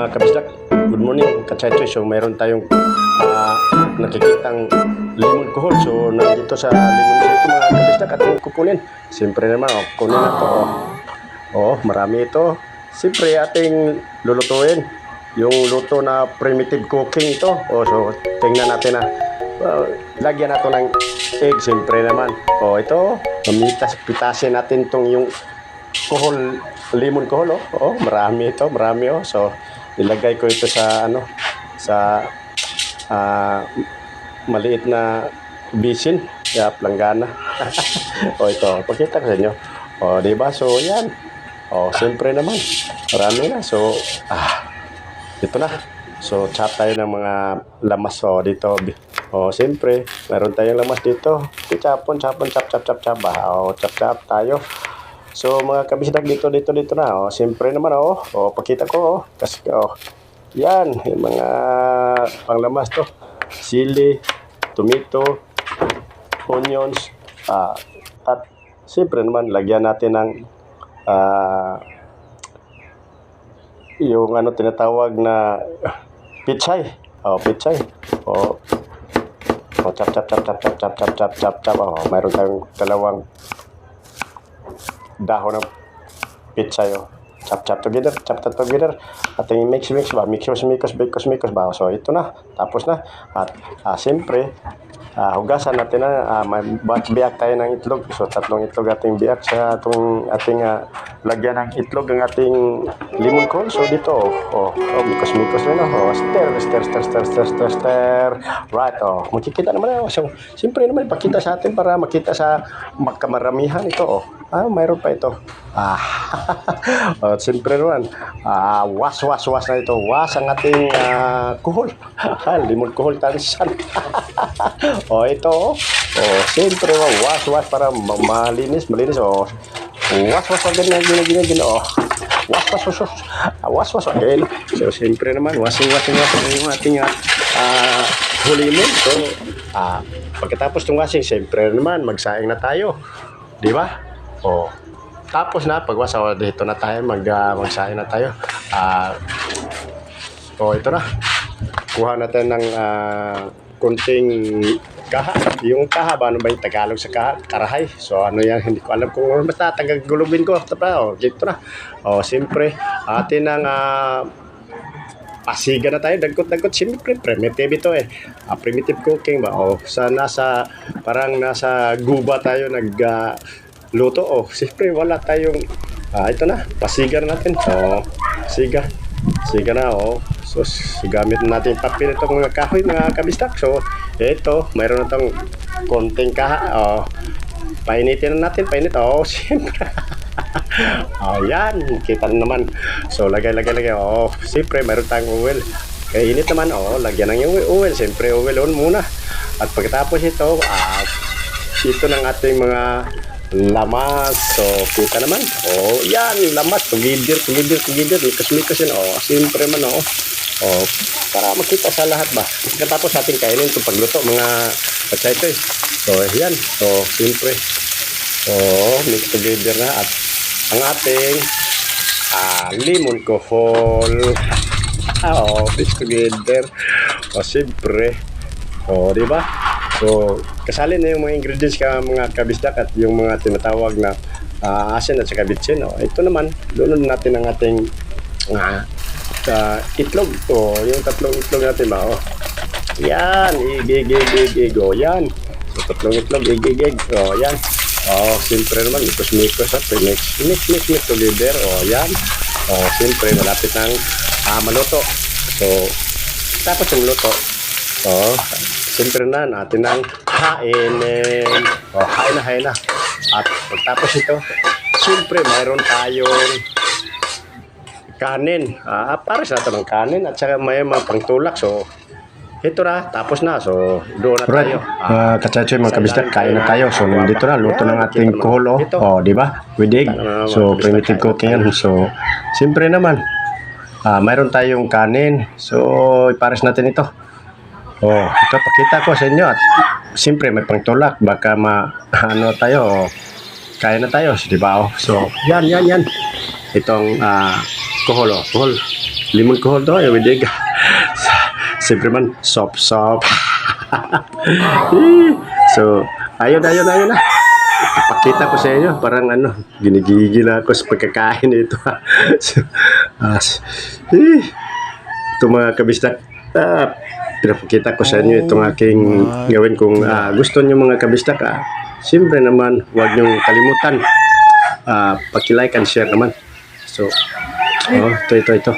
mga kabisdak, good morning kachay-choy. So mayroon tayong nakikitang lemon kuhol. So nandito sa lemon sa ito mga kabisdak ating kukunin. Siyempre naman, kunin na to. Marami ito. Siyempre ating lulutuin. Yung luto na primitive cooking ito. So tingnan natin na lagyan natin ng egg. Siyempre naman. Ito, pitasin natin itong yung kuhol, lemon kuhol. Marami ito, marami. So ilagay ko ito sa maliit na bisin, planggana. Ito, pakita ko sa inyo. Diba? So yan. Siyempre naman, marami na. So ito na. So chop tayo ng mga lamas dito. Siyempre, meron tayong lamas dito. Chop tayo. So mga kabisdak, dito na. Siyempre naman, pakita ko. Kasi yan, yung mga panglamas to. Sili, tomato, onions, at siyempre naman lagyan natin ng yung tinatawag na pichay. Pichay. Chop. Mayroon tayong dalawang dahon ng pichay. Chop together. Ating mix ba? Mix ba? So ito na. Tapos na. At siyempre, hugasan natin na. Biyak tayo ng itlog. So tatlong itlog ating biyak sa ating lagyan ng itlog ng ating lemon coal. So dito, mikos na. Stir. Right, makikita naman. So siyempre naman, pakita sa atin para makita sa magkamaramihan ito. Mayroon pa ito. Siyempre naman, was na ito. Was ang ating kuhol. Lemon kuhol tansan. Ito. Siyempre, was para malinis. Was again. Was again. So, siyempre naman, washing yung ating lemon. So, pagkatapos ng washing, siyempre naman, magsaing na tayo. Di ba? Tapos na, pagwas, dito na tayo, magsaing na tayo. Ito na. Kuha natin ng kunting kaha. Yung kaha ba? Ano ba yung Tagalog sa kaha? Karahay. So ano yan? Hindi ko alam kung basta tagagulubin ko. Dito na. Siyempre, atin ang pasiga na tayo. Dagkot. Siyempre, primitive ito primitive cooking ba? Parang nasa guba tayo luto. Siyempre, wala tayong ito na. Pasiga na natin. Siga na. So, gamit natin papel itong mga kahoy, mga kabistak. So, ito, mayroon na itong konting kaha. Painitin na natin. Siyempre. Yan, kita na naman. So, lagay. Siyempre, mayroon tayong oil. Kaya init naman, lagyan ng yung oil. Siyempre, oil on muna. At pagkatapos ito, ito ng ating mga lamas. So, kita naman. Yan, lamas. Tugidir. Mikos yun. Siyempre man, para makita sa lahat ba. Pagkatapos ating kainin itong pagluto, mga kachay-choy. So, yan. So, siyempre. Mix together na. At ang ating lemon kuhol. Mix together. Siyempre. Diba? So, kasali na yung mga ingredients mga kabisdak at yung mga tinatawag na asin at saka bitsin. Ito naman, doon natin ang ating itlog. Yung tatlong itlog natin ba? Yan, igig. Yan. So, tatlong itlog, igig. Yan. Siyempre naman, mikos at mix together. Yan. Siyempre, malapit ng maluto. So, tapos yung luto. Siyempre na natin ang kainin. Hain na. At pagtapos ito, siyempre mayroon tayong kanin. Para sa natin ng kanin at saka may mga pangtulak. So, ito na. Tapos na. So, doon na tayo. Kachay-choy, mga kabisdak, kain na tayo. So, dito na. Luto ng ating kuhol. Di ba? With egg. So, primitive cooking yan. So, siyempre naman, mayroon tayong kanin. So, ipares natin ito. Ito pakita ko sa inyo at siyempre may pangtulak baka tayo kaya na tayo, di ba? So yan itong kuhol. limon kohol to, ayaw hindi ka. Siyempre man, sop. So, ayun na. Ipakita ko sa inyo, parang ginigigil ako sa pagkakain nito. So, ito mga kabistak, pinapakita ko sa inyo itong aking gawin kung gusto nyo mga kabistak. Siyempre naman, huwag nyo kalimutan. Paki-like and share naman. So, ito.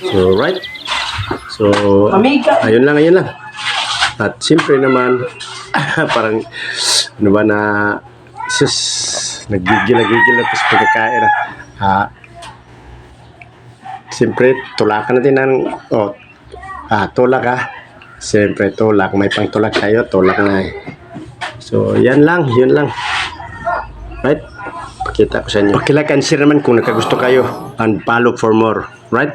So, right. So, ayun lang. At siyempre naman, parang, nagigil ako sa pagkakain. Siyempre, tulakan natin ng, tulak Siyempre, tulak. May pang tulak tayo, tulak na So, yun lang. Right? Pakita ko sa inyo. Paki-like and share naman kung nakagusto kayo and follow for more. Right?